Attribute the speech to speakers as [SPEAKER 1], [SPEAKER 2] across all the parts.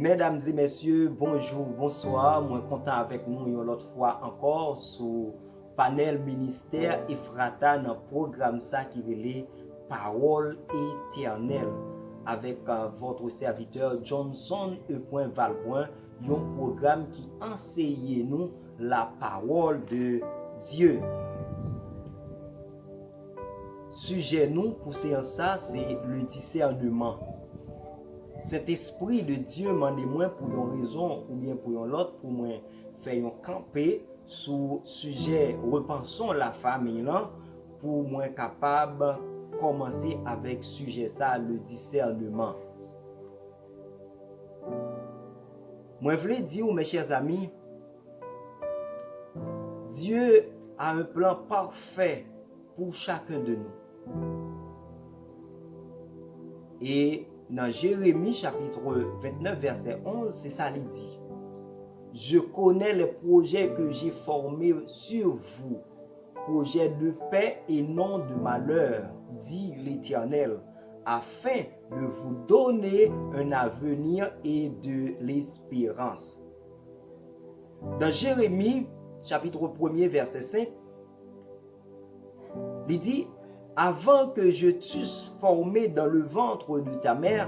[SPEAKER 1] Mesdames et messieurs, bonjour, bonsoir. Moi content avec nous une autre fois encore sur panel ministère Ephrata dans programme ça qui relève parole éternelle avec votre serviteur Johnson E. Valbrun, un programme qui enseigne nous la parole de Dieu. Sujet nous pour ça, c'est le discernement. Cet esprit de Dieu m'a dit moi pour une raison ou bien pour une autre, pour moi faire un camper sur sujet repensons la famille là, pour moi capable commencer avec sujet ça, le discernement. Moi je voulais dire mes chers amis, Dieu a un plan parfait pour chacun de nous. Et dans Jérémie chapitre 29 verset 11, c'est ça qu'il dit. Je connais les projets que j'ai formés sur vous, projets de paix et non de malheur, dit l'Éternel, afin de vous donner un avenir et de l'espérance. Dans Jérémie chapitre 1er verset 5, il dit: avant que je t'eusse formé dans le ventre de ta mère,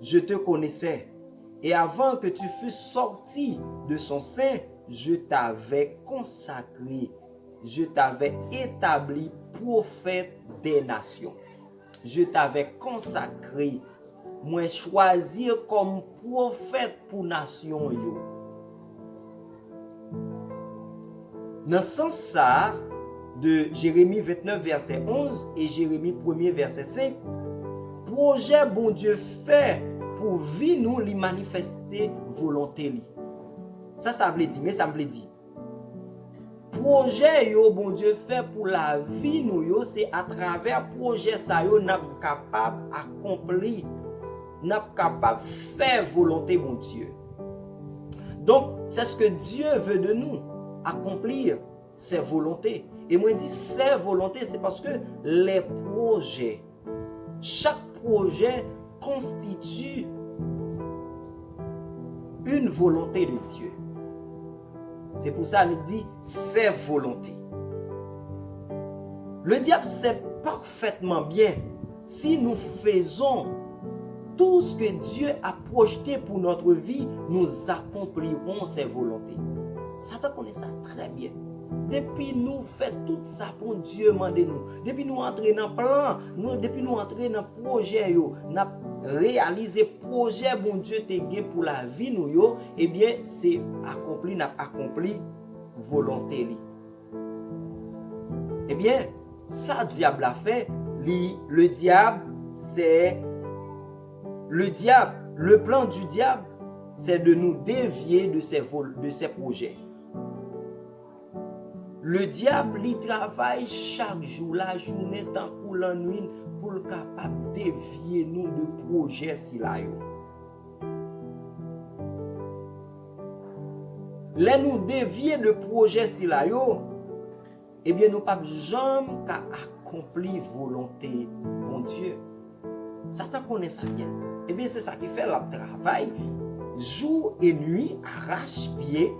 [SPEAKER 1] je te connaissais. Et avant que tu fusses sorti de son sein, je t'avais consacré. Je t'avais établi prophète des nations. Je t'avais consacré. Moi choisir comme prophète pour nation yo. Dans ce sens ça, de Jérémie 29 verset 11 et Jérémie 1er verset 5, projet bon Dieu fait pour vie nous li manifester volonté li. Ça veut dire, mais ça veut dire projet yo bon Dieu fait pour la vie nous yo, c'est à travers projet ça yo n'a capable accomplir, n'a capable faire volonté bon Dieu. Donc c'est ce que Dieu veut de nous, accomplir ses volontés. Et moi, je dis ses volontés, c'est parce que les projets, chaque projet constitue une volonté de Dieu. C'est pour ça qu'il dit ses volontés. Le diable sait parfaitement bien si nous faisons tout ce que Dieu a projeté pour notre vie, nous accomplirons ses volontés. Satan connaît ça très bien. Depuis nous faisons tout ça pour Dieu mandé nous. Depuis nous entrer dans le plan, depuis nous entrer dans le projet, nous réaliser projet bon Dieu te gagné pour la vie nous yo, eh bien c'est accompli volonté li. Eh bien ça diable a fait, le diable c'est le plan du diable, c'est de nous dévier de ses projets. Le diable, il travaille chaque jour, la journée, tant pour la nuit, pour le capable dévier nous de projets si là. Là nous dévier de projets si là, eh bien nous pas jamais qu'à accomplir volonté bon Dieu. Satan connaît ça bien. Eh bien c'est ça qui fait le travail jour et nuit, arrache-pied,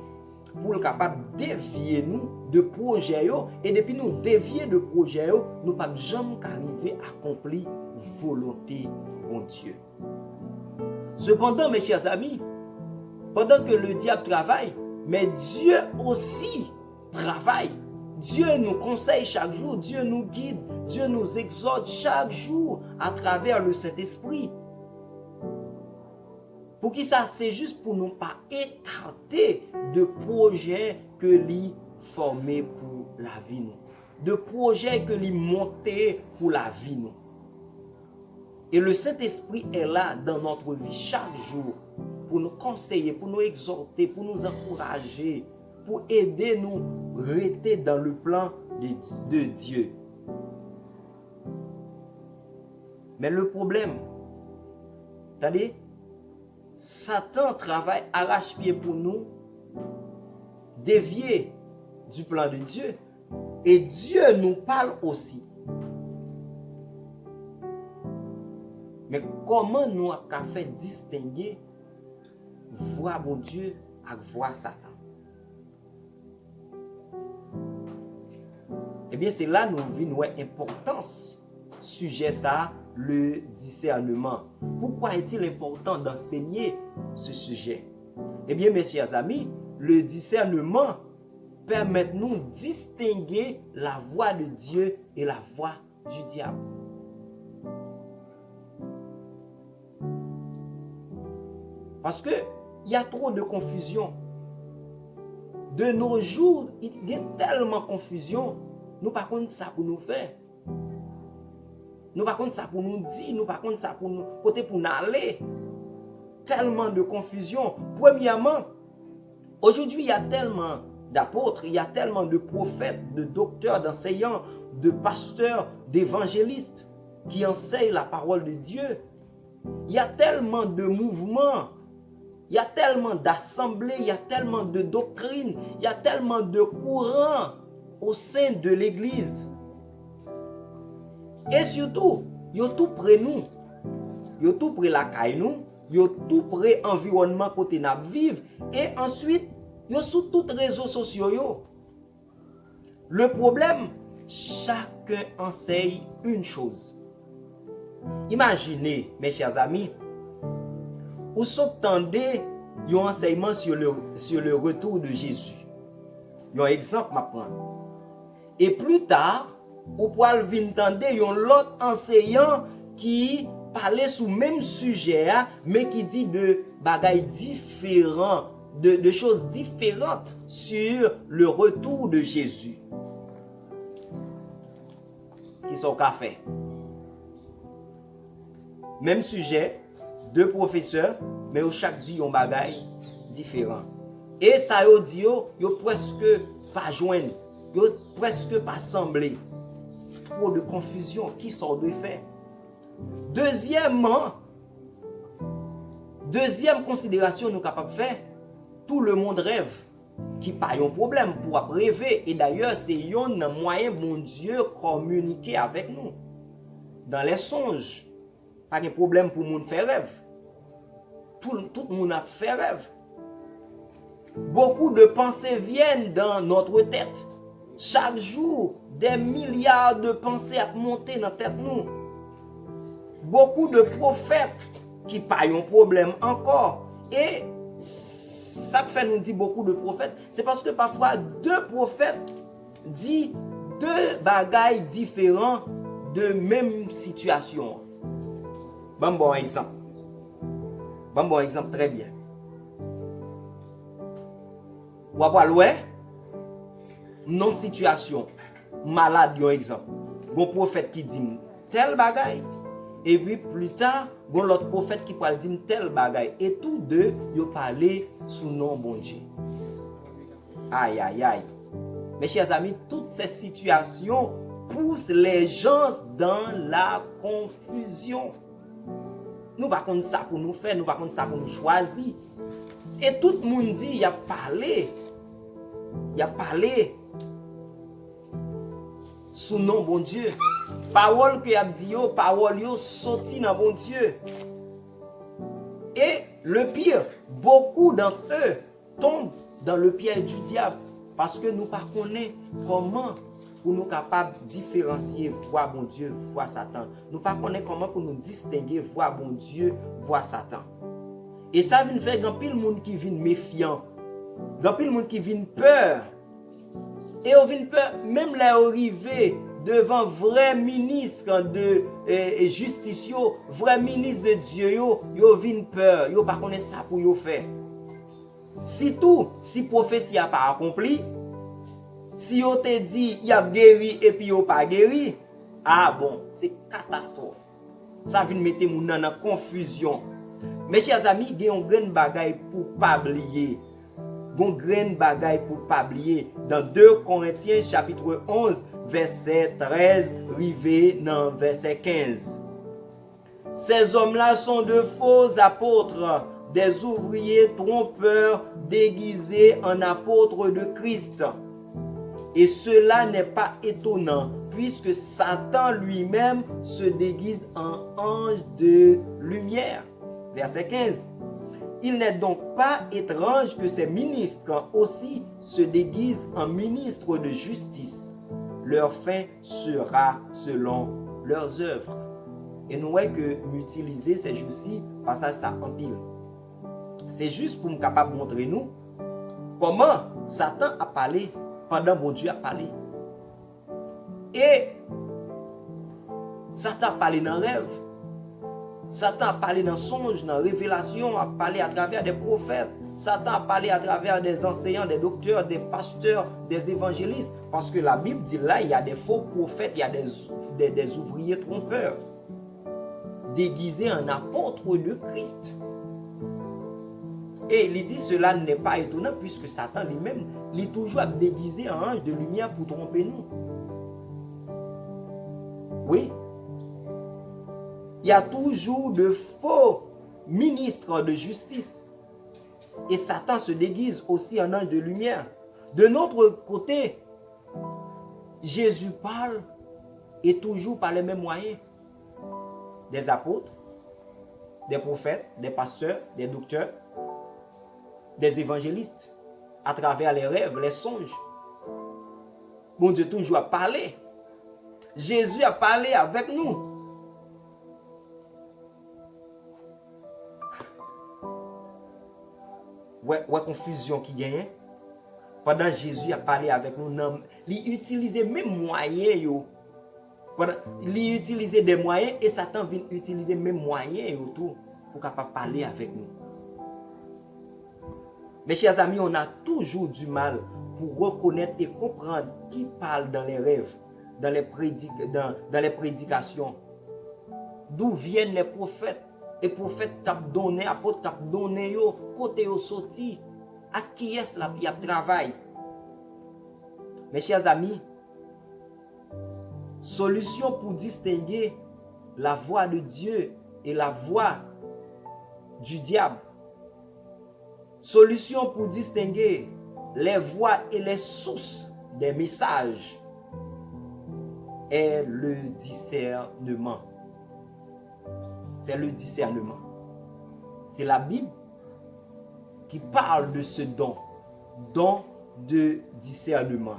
[SPEAKER 1] pour le capable dévier nous de projet yo, et depuis nous dévier de projet yo, nous pas jamais arriver à accomplir volonté bon Dieu. Cependant mes chers amis, pendant que le diable travaille, mais Dieu aussi travaille. Dieu nous conseille chaque jour, Dieu nous guide, Dieu nous exhorte chaque jour à travers le Saint-Esprit. Pour qui ça, c'est juste pour nous pas écarter de projets que lui formé pour la vie nous, de projets que lui monté pour la vie nous. Et le Saint-Esprit est là dans notre vie chaque jour pour nous conseiller, pour nous exhorter, pour nous encourager, pour aider nous rester dans le plan de Dieu. Mais le problème, attendez, Satan travaille arrache-pied pour nous dévier du plan de Dieu. Et Dieu nous parle aussi. Mais comment nous avons fait distinguer voix bon Dieu avec voix Satan. Eh bien, c'est là nous vient importance sujet ça, le discernement. Pourquoi est-il important d'enseigner ce sujet? Eh bien, mes chers amis, le discernement permet de nous distinguer la voix de Dieu et la voix du diable. Parce que il y a trop de confusion. De nos jours, il y a tellement de confusion. Nous par contre ça pour nous faire. Nous par contre ça pour nous dire, nous par contre ça pour nous côté pour nous aller. Tellement de confusion. Premièrement, aujourd'hui il y a tellement d'apôtres, il y a tellement de prophètes, de docteurs, d'enseignants, de pasteurs, d'évangélistes qui enseignent la parole de Dieu. Il y a tellement de mouvements, il y a tellement d'assemblées, il y a tellement de doctrines, il y a tellement de courants au sein de l'Église. Et surtout, il y a tout près nous, il y a tout près la caille nous, il y a tout près l'environnement côté nous vivons. Et ensuite, il y a sur tous les réseaux sociaux. Le problème, chacun enseigne une chose. Imaginez, mes chers amis, vous s'entendez un enseignement sur le retour de Jésus. Il y a un exemple maintenant. Et plus tard, vous pouvez entendre un autre enseignant qui parlait sur le même sujet, mais qui dit de bagailles différents, de choses différentes sur le retour de Jésus. Qui sont qu'a fait? Même sujet, deux professeurs, mais chaque dit un bagaille différent. Et ça yo dit yo presque pas joindre, yo presque pas sembler. Trop de confusion, qui sort de faire? Deuxième considération nous capable de faire, tout le monde rêve, qui pas un problème pour rêver. Et d'ailleurs, c'est un moyen bon Dieu communiquer avec nous. Dans les songes, pas de problème pour monde faire rêve. Tout le monde a fait rêve. Beaucoup de pensées viennent dans notre tête. Chaque jour, des milliards de pensées à monter dans la tête nous. Beaucoup de prophètes qui pas un problème encore. Et ça fait nous dit beaucoup de prophètes, c'est parce que parfois deux prophètes disent deux bagailles différents de même situation. Bon exemple. Bon exemple très bien. Ou après non situation malade un exemple. Bon prophète qui dit tel bagaille et puis plus tard bon l'autre prophète qui parle dit tel bagaille et tous deux yo parlé sous nom bon Dieu. Aïe aïe aïe. Mes chers amis, toutes ces situations poussent les gens dans la confusion. Nous pas contre ça pour nous faire, nous pas contre ça pour nous choisir. Et tout le monde dit il a parlé sous nom bon Dieu. Parole que y a dit parole yo sorti dans bon Dieu. Et le pire, beaucoup d'entre eux tombent dans le piège du diable parce que nous pas connaissons comment pour nous capables de différencier voix bon Dieu, voix Satan. Nous pas connaissons comment pour nous distinguer voix bon Dieu, voix Satan. Et ça vient faire grand pile monde qui vient méfiant. Grand pile monde qui vient peur. Et on vient peur même là arrivé devant vrai ministre de justice, vrai ministre de Dieu, yo vient peur, yo pas connaît ça pour yo faire. Si prophétie a pas accompli, si yo te dit y a guéri et puis yo pas guéri, ah bon, c'est catastrophe. Ça vient mettre moun dans la confusion. Mes chers amis, il y a un grand bagaille pour pas oublier. Bon grain bagaille pour pas oublier dans 2 Corinthiens chapitre 11 verset 13 rivé dans verset 15. Ces hommes-là sont de faux apôtres, des ouvriers trompeurs déguisés en apôtres de Christ. Et cela n'est pas étonnant puisque Satan lui-même se déguise en ange de lumière. Verset 15. Il n'est donc pas étrange que ces ministres aussi se déguisent en ministres de justice. Leur fin sera selon leurs œuvres. Et nous voyons que m'utiliser ces jours-ci, passage ça en pile. C'est juste pour me capable de montrer nous comment Satan a parlé pendant que bon Dieu a parlé. Et Satan a parlé dans le rêve. Satan a parlé dans le songe, dans la révélation, a parlé à travers des prophètes. Satan a parlé à travers des enseignants, des docteurs, des pasteurs, des évangélistes. Parce que la Bible dit là, il y a des faux prophètes, il y a des ouvriers trompeurs, déguisés en apôtres de Christ. Et il dit cela n'est pas étonnant puisque Satan lui-même, il est toujours déguisé en ange de lumière pour tromper nous. Oui. Il y a toujours de faux ministres de justice. Et Satan se déguise aussi en ange de lumière. De notre côté, Jésus parle et toujours par les mêmes moyens. Des apôtres, des prophètes, des pasteurs, des docteurs, des évangélistes, à travers les rêves, les songes. Bon Dieu toujours a parlé. Jésus a parlé avec nous. Ouais, confusion qui gagne. Pendant Jésus a parlé avec nous, il utilisait même moyens. Il utilisait des moyens et Satan vient utiliser même moyens autour pour capable parler avec nous. Mes chers amis, on a toujours du mal pour reconnaître et comprendre qui parle dans les rêves, dans les prédications. D'où viennent les prophètes? Et prophètes t'a donné, apôtre t'a donné yo, côté yo sorti, à qui est-ce la y a travail. Mes chers amis, solution pour distinguer la voix de Dieu et la voix du diable. Solution pour distinguer les voix et les sources des messages est le discernement. C'est le discernement. C'est la Bible qui parle de ce don de discernement.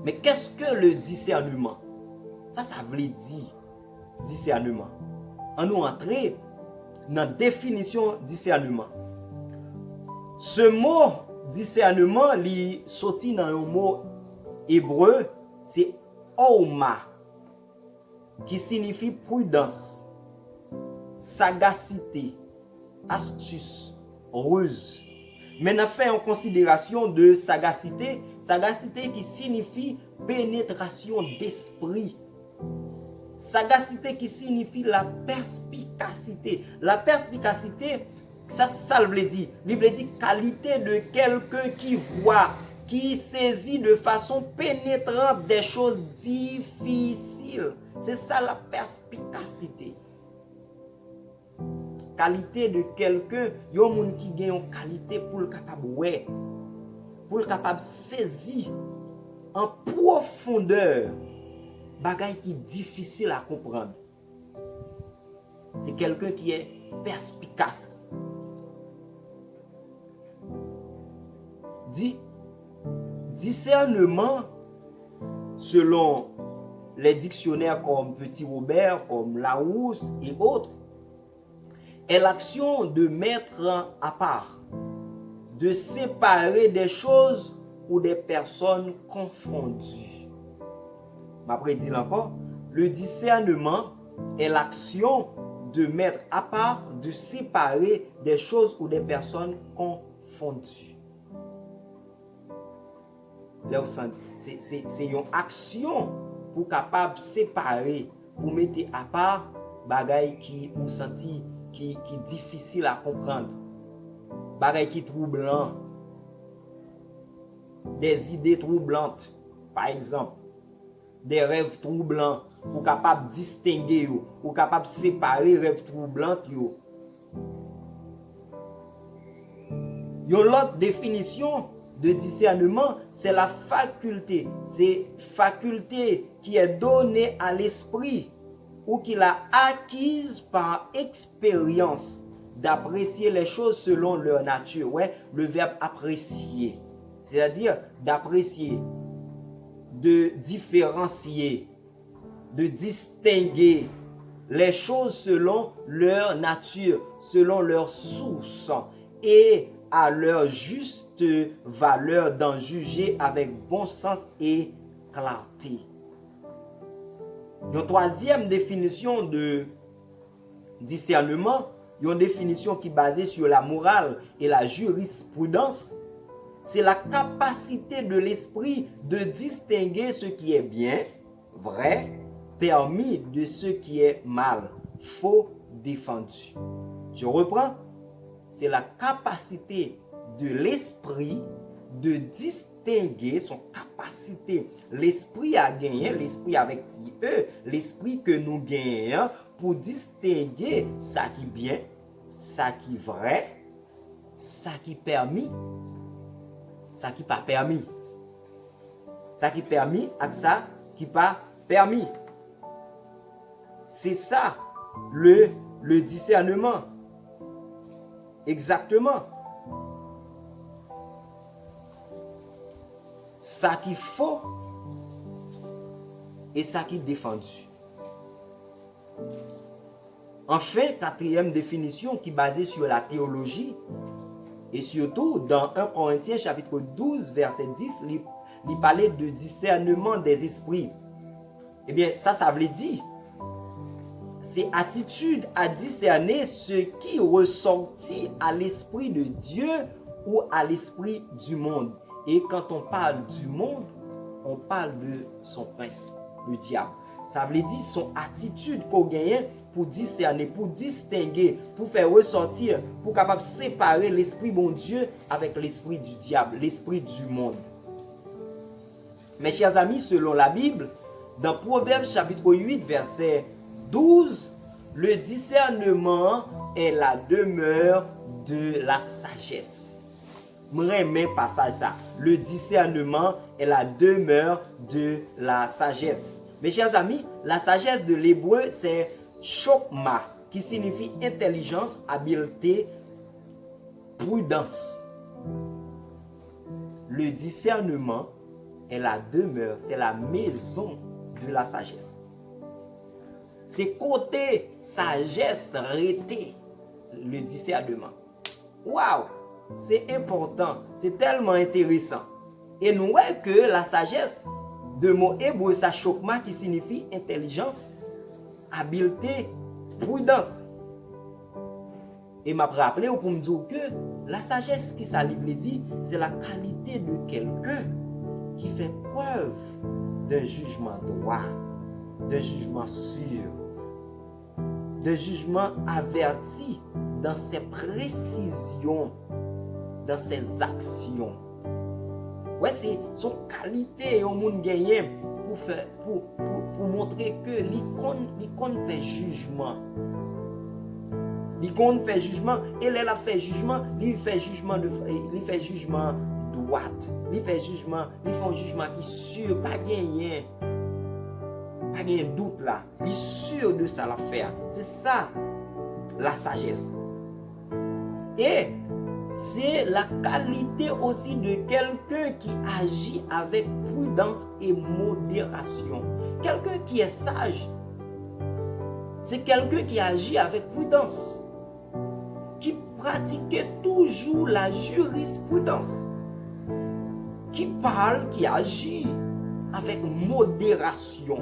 [SPEAKER 1] Mais qu'est-ce que le discernement? Ça veut dire discernement. On nous entrer dans la définition discernement. Ce mot discernement, il sorti dans un mot hébreu, c'est oma, qui signifie prudence, sagacité, astuce, ruse. Maintenant, fait en considération de sagacité qui signifie pénétration d'esprit. Sagacité qui signifie la perspicacité. La perspicacité, ça veut dire. Il veut dire qualité de quelqu'un qui voit, qui saisit de façon pénétrante des choses difficiles. C'est ça la perspicacité. Qualité de quelqu'un, il y a un monde qui gagne une qualité pour le capable ouais, pour le capable saisir en profondeur bagaille qui est difficile à comprendre. C'est quelqu'un qui est perspicace. Discernement, selon les dictionnaires comme Petit Robert, comme Larousse et autres, est l'action de mettre à part, de séparer des choses ou des personnes confondues. Après dire encore, le discernement est l'action de mettre à part, de séparer des choses ou des personnes confondues. Là, c'est une action pour capable séparer, pour mettre à part bagaille qui nous senti qui est difficile à comprendre, bagaille qui troublant, des idées troublantes, par exemple, des rêves troublants, pour capable distinguer ou capable séparer rêves troublants yo. Une autre définition de discernement, c'est la faculté. C'est faculté qui est donnée à l'esprit ou qu'il a acquise par expérience d'apprécier les choses selon leur nature. Ouais, le verbe apprécier, c'est-à-dire d'apprécier, de différencier, de distinguer les choses selon leur nature, selon leur source et à leur juste valeur, d'en juger avec bon sens et clarté. Une troisième définition de discernement, une définition qui est basée sur la morale et la jurisprudence, c'est la capacité de l'esprit de distinguer ce qui est bien, vrai, permis de ce qui est mal, faux, défendu. Je reprends. C'est la capacité de l'esprit de distinguer, son capacité. L'esprit a gagné, l'esprit avec E, l'esprit que nous gagnons pour distinguer ça qui est bien, ça qui est vrai, ça qui est permis, ça qui n'est pas permis. Ça qui est permis et ça qui n'est pas permis. C'est ça le discernement. Exactement. Ça qui est faux et ça qui est défendu. Enfin, quatrième définition qui est basée sur la théologie et surtout dans 1 Corinthiens chapitre 12 verset 10, il parlait de discernement des esprits. Eh bien, ça veut dire c'est attitude à discerner ce qui ressortit à l'esprit de Dieu ou à l'esprit du monde. Et quand on parle du monde, on parle de son prince, le diable. Ça veut dire son attitude qu'on gagne pour discerner, pour distinguer, pour faire ressortir, pour capable séparer l'esprit bon Dieu avec l'esprit du diable, l'esprit du monde. Mes chers amis, selon la Bible, dans Proverbes chapitre 8, verset 12, le discernement est la demeure de la sagesse. M'aimez passage ça. Le discernement est la demeure de la sagesse. Mes chers amis, la sagesse de l'hébreu c'est chokma, qui signifie intelligence, habileté, prudence. Le discernement est la demeure, c'est la maison de la sagesse. C'est côté sagesse rété le discernement. Waouh! C'est important, c'est tellement intéressant. Et nous voyons que la sagesse, de mot hébreu, ça chokma qui signifie intelligence, habileté, prudence. Et m'a rappelé pour me dire que la sagesse qui ça livre dit, c'est la qualité de quelqu'un qui fait preuve d'un jugement droit, d'un jugement sûr, d'un jugement averti dans ses précisions, dans ses actions. Ouais, c'est son qualité au monde gagné pour montrer que l'icône fait jugement. L'icône fait jugement et elle a fait jugement, il fait jugement droit. Il fait jugement, il fait un jugement qui est sûr, pas gagné. Pas de doute là. Il est sûr de ça l'affaire. C'est ça la sagesse. Et c'est la qualité aussi de quelqu'un qui agit avec prudence et modération. Quelqu'un qui est sage, c'est quelqu'un qui agit avec prudence, qui pratique toujours la jurisprudence, qui parle, qui agit avec modération.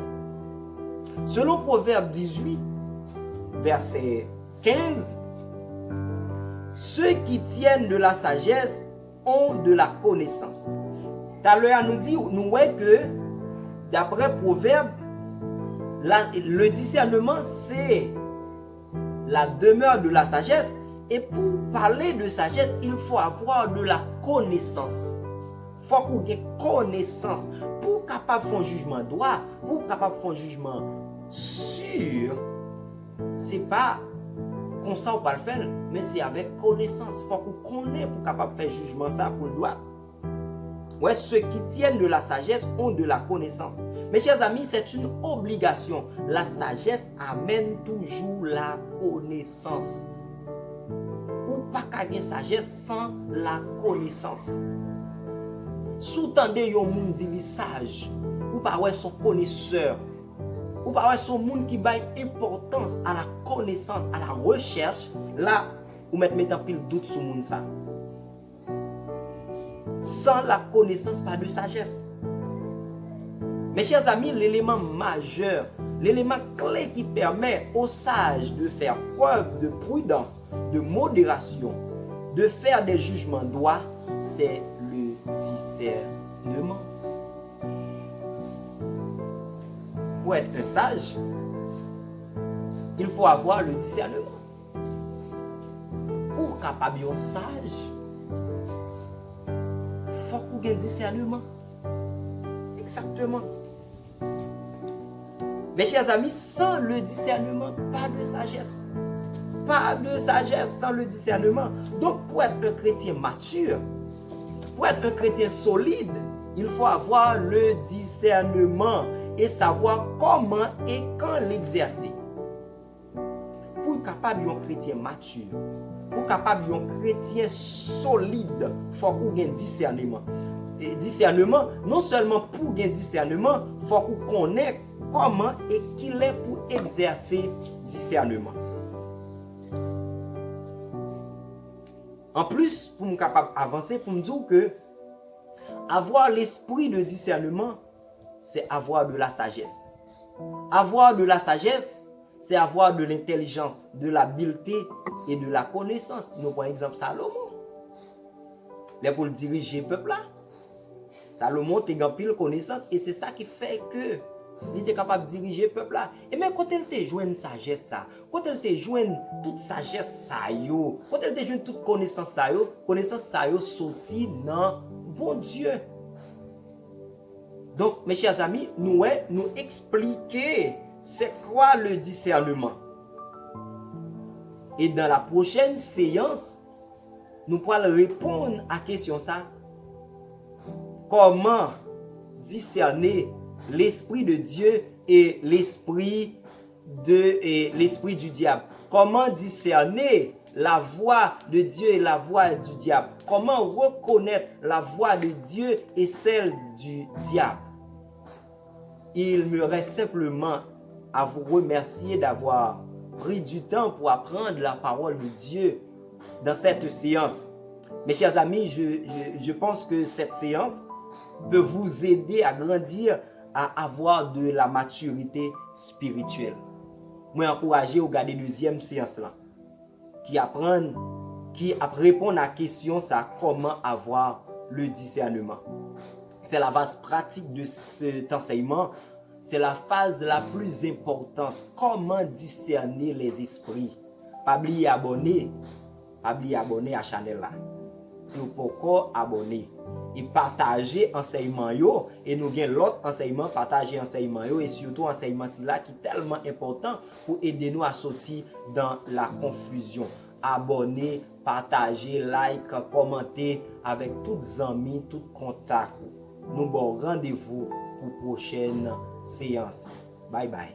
[SPEAKER 1] Selon Proverbe 18, verset 15, ceux qui tiennent de la sagesse ont de la connaissance. Tout à l'heure, nous voyons que, d'après Proverbe, le discernement, c'est la demeure de la sagesse. Et pour parler de sagesse, il faut avoir de la connaissance. Il faut qu'on ait connaissance pour capable faire un jugement droit, pour capable faire un jugement sûr. C'est pas comme ça on va le faire, mais c'est avec connaissance. Il faut qu'on connaisse pour capable faire jugement ça pour le droit. Ouais, ceux qui tiennent de la sagesse ont de la connaissance. Mes chers amis, c'est une obligation. La sagesse amène toujours la connaissance. pas qu'à gagner sagesse sans la connaissance. Sous-tendez yon moun di li sage, ou pas ouais son connaisseur, ou pas ouais son moun qui baille importance à la connaissance, à la recherche, là, ou mettre en pile doute sur moun ça. Sans la connaissance, pas de sagesse. Mes chers amis, l'élément majeur, l'élément clé qui permet aux sages de faire preuve de prudence, de modération, de faire des jugements droits, c'est le discernement. Pour être un sage, il faut avoir le discernement. Pour capable d'être sage, il faut qu'on ait un discernement. Exactement. Mes chers amis, sans le discernement, pas de sagesse. Pas de sagesse sans le discernement. Donc, pour être un chrétien mature, pour être un chrétien solide, il faut avoir le discernement et savoir comment et quand l'exercer. Pour être capable d'un chrétien mature, pour être capable d'un chrétien solide, il faut qu'on ait un discernement. Et discernement, non seulement pour gagner discernement, il faut qu'on connaisse comment et qu'il est pour exercer discernement. En plus, pour nous capable avancer, pour nous dire que avoir l'esprit de discernement, c'est avoir de la sagesse. Avoir de la sagesse, c'est avoir de l'intelligence, de l'habileté et de la connaissance. Nous prenons exemple Salomon. Il pour diriger le peuple là. Salomon a une pile connaissance et c'est ça qui fait que il était capable de diriger le peuple là. Et même quand il te joint sagesse ça, quand il te joint toute sagesse ça yo, quand il te joint toute connaissance ça yo sorti dans bon Dieu. Donc mes chers amis, nous expliquer c'est quoi le discernement. Et dans la prochaine séance, nous pourrons répondre à la question ça. Comment discerner l'esprit de Dieu et l'esprit du diable? Comment discerner la voix de Dieu et la voix du diable? Comment reconnaître la voix de Dieu et celle du diable? Il me reste simplement à vous remercier d'avoir pris du temps pour apprendre la parole de Dieu dans cette séance. Mes chers amis, je pense que cette séance peut vous aider à grandir, à avoir de la maturité spirituelle. Moi, encourager à regarder la deuxième séance là, qui répond à la question ça, comment avoir le discernement. C'est la base pratique de cet enseignement. C'est la phase la plus importante. Comment discerner les esprits. Pas oublier abonner à la chaîne là. Si vous pouvez abonner et partager enseignement yo et nous gain l'autre enseignement, partager enseignement yo et surtout enseignement là qui est tellement important pour aider nous à sortir dans la confusion. Abonner, partager, like, commenter avec tous les amis, tous les contacts. Nous bon rendez-vous pour prochaine séance. Bye bye.